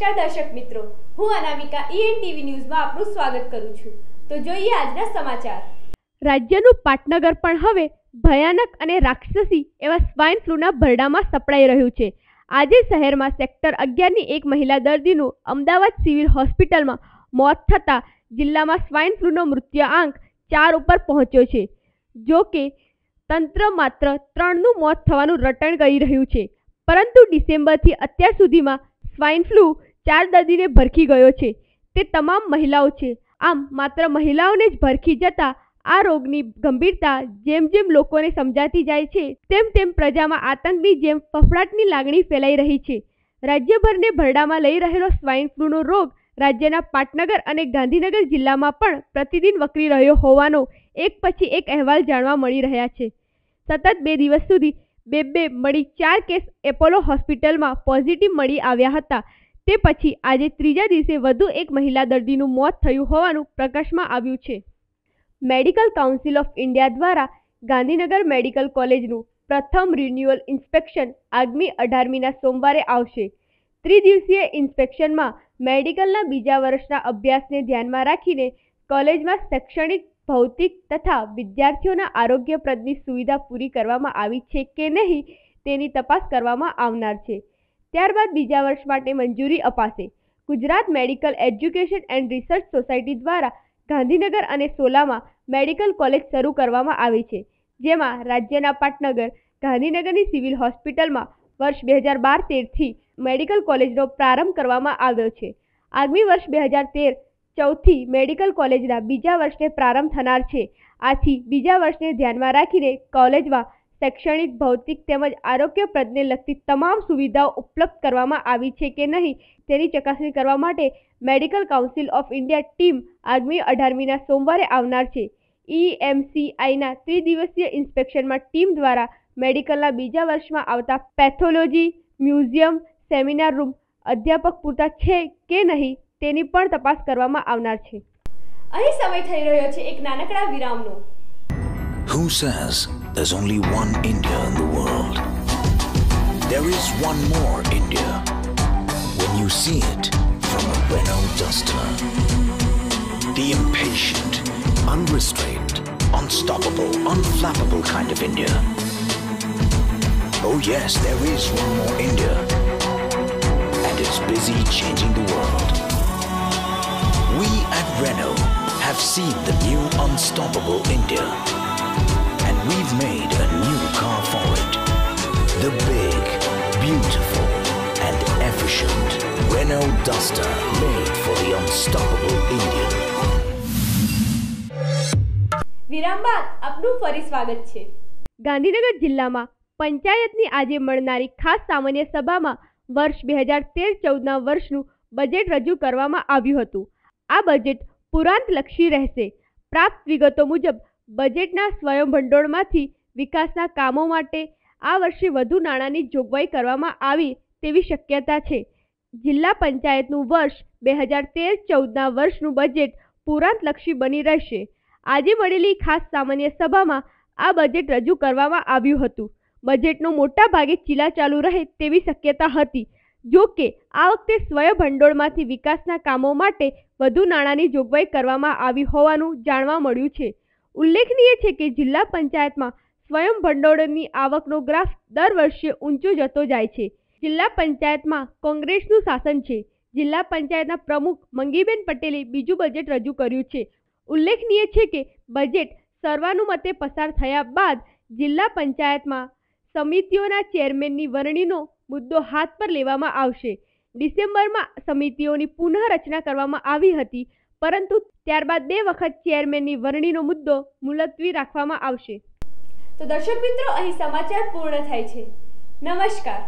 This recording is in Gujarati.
નમસ્કાર દર્શક મિત્રો, હું અનામિકા ENTV ન્યૂઝમાં આપનું સ્વાગત કરું છું। તો જોઈએ આજના સમાચાર। રાજ્યનું પાટનગર પણ હવે ભયાનક અને રાક્ષસી એવા સ્વાઇન ફ્લૂના ભરડામાં સપડાઈ રહ્યું છે। આજે શહેરમાં સેક્ટર 11 ની એક મહિલા દર્દીનું અમદાવાદ સિવિલ હોસ્પિટલમાં મોત થતાં જિલ્લામાં સ્વાઇન ફ્લૂનો મૃત્યુઆંક 4 ઉપર પહોંચ્યો છે। જો કે તંત્ર માત્ર 3નું મોત થવાનું રટણ કરી રહ્યું છે, પરંતુ ડિસેમ્બરથી અત્યાર સુધીમાં સ્વાઇન ફ્લૂ 4 દર્દીને ભરખી ગયો છે। તે તમામ મહિલાઓ છે। આમ માત્ર મહિલાઓને જ ભરખી જતા આ રોગની ગંભીરતા જેમ જેમ લોકોને સમજાતી જાય છે, તેમ તેમ પ્રજામાં આતંકની જેમ ફફડાટની લાગણી ફેલાઈ રહી છે। રાજ્યભરને ભરડામાં લઈ રહેલો સ્વાઇન ફ્લૂનો રોગ રાજ્યના પાટનગર અને ગાંધીનગર જિલ્લામાં પણ પ્રતિદિન વકરી રહ્યો હોવાનો એક પછી એક અહેવાલ જાણવા મળી રહ્યા છે। સતત 2 દિવસ સુધી બે મળી 4 કેસ એપોલો હોસ્પિટલમાં પોઝિટિવ મળી આવ્યા હતા। તે પછી આજે ત્રીજા દિવસે વધુ એક મહિલા દર્દીનું મોત થયું હોવાનું પ્રકાશમાં આવ્યું છે। મેડિકલ કાઉન્સિલ ઓફ ઇન્ડિયા દ્વારા ગાંધીનગર મેડિકલ કોલેજનું પ્રથમ રિન્યુઅલ ઇન્સ્પેક્શન આગામી 18મીના સોમવારે આવશે। ત્રિદિવસીય ઇન્સ્પેક્શનમાં મેડિકલના બીજા વર્ષના અભ્યાસને ધ્યાનમાં રાખીને કોલેજમાં શૈક્ષણિક, ભૌતિક તથા વિદ્યાર્થીઓના આરોગ્યપ્રદની સુવિધા પૂરી કરવામાં આવી છે કે નહીં તેની તપાસ કરવામાં આવનાર છે। ત્યારબાદ બીજા વર્ષ માટે મંજૂરી અપાશે। Gujarat medical education and research society દ્વારા ગાંધીનગર અને સોલામાં મેડિકલ કોલેજ શરૂ કરવામાં આવી છે, જેમાં રાજ્યના પાટનગર ગાંધીનગરની સિવિલ હોસ્પિટલમાં વર્ષ 2012-13થી મેડિકલ કોલેજનો પ્રારંભ કરવામાં આવ્યો છે। આગામી વર્ષ 2013-14થી મેડિકલ કોલેજના બીજા વર્ષને પ્રારંભ થનાર છે। આથી બીજા વર્ષને ધ્યાનમાં રાખીને કોલેજમાં શૈક્ષણિક, ભૌતિક તેમજ આરોગ્યપ્રદને લગતી તમામ સુવિધાઓ ઉપલબ્ધ કરવામાં આવી છે કે નહીં તેની ચકાસણી કરવા માટે medical council of India team આગામી 18મીના સોમવારે આવનાર છે। EMCIના ત્રિદિવસીય ઇન્સ્પેક્શનમાં ટીમ દ્વારા મેડિકલના બીજા વર્ષમાં આવતા પેથોલોજી, મ્યુઝિયમ, સેમિનાર રૂમ અધ્યાપક પૂરતા છે કે નહીં તેની પણ તપાસ કરવામાં આવનાર છે। અહીં સમય થઈ રહ્યો છે એક નાનકડા વિરામનો। Who says there's only one India in the world? There is one more India when you see it from a Renault Duster. The impatient, unrestrained, unstoppable, unflappable kind of India. Oh yes, there is one more India, and it's busy changing the world. We at Renault have seen the new unstoppable India, and we've made a new car for it. The big, beautiful and efficient Renault Duster, made for the unstoppable Indian. વિરામ બાદ આપનું ફરી સ્વાગત છે। ગાંધીનગર જિલ્લામાં પંચાયતની આજે મળનારી ખાસ સામાન્ય સભામાં વર્ષ 2013-14ના વર્ષનું બજેટ રજૂ કરવામાં આવ્યું હતું। આ બજેટ પુરાંતલક્ષી રહેશે। પ્રાપ્ત વિગતો મુજબ બજેટના સ્વયં ભંડોળમાંથી વિકાસના કામો માટે આ વર્ષે વધુ નાણાંની જોગવાઈ કરવામાં આવી તેવી શક્યતા છે। જિલ્લા પંચાયતનું વર્ષ 2013-14ના વર્ષનું બજેટ પુરાંતલક્ષી બની રહેશે। આજે મળેલી ખાસ સામાન્ય સભામાં આ બજેટ રજૂ કરવામાં આવ્યું હતું। બજેટનો મોટા ભાગે ચીલાચાલુ રહે તેવી શક્યતા હતી। જો કે આ વખતે સ્વયં ભંડોળમાંથી વિકાસના કામો માટે વધુ નાણાંની જોગવાઈ કરવામાં આવી હોવાનું જાણવા મળ્યું છે। ઉલ્લેખનીય છે કે જિલ્લા પંચાયતમાં સ્વયં ભંડોળની આવકનો ગ્રાફ દર વર્ષે ઊંચો જતો જાય છે। જિલ્લા પંચાયતમાં કોંગ્રેસનું શાસન છે। જિલ્લા પંચાયતના પ્રમુખ મંગીબેન પટેલે બીજું બજેટ રજૂ કર્યું છે। ઉલ્લેખનીય છે કે બજેટ સર્વાનુમતે પસાર થયા બાદ જિલ્લા પંચાયતમાં સમિતિઓના ચેરમેનની વરણીનો મુદ્દો હાથ પર લેવામાં આવશે। ડિસેમ્બરમાં સમિતિઓની પુનઃરચના કરવામાં આવી હતી, પરંતુ ત્યારબાદ 2 વખત ચેરમેનની વરણીનો મુદ્દો મુલતવી રાખવામાં આવશે। તો દર્શક મિત્રો, અહીં સમાચાર પૂર્ણ થાય છે। નમસ્કાર।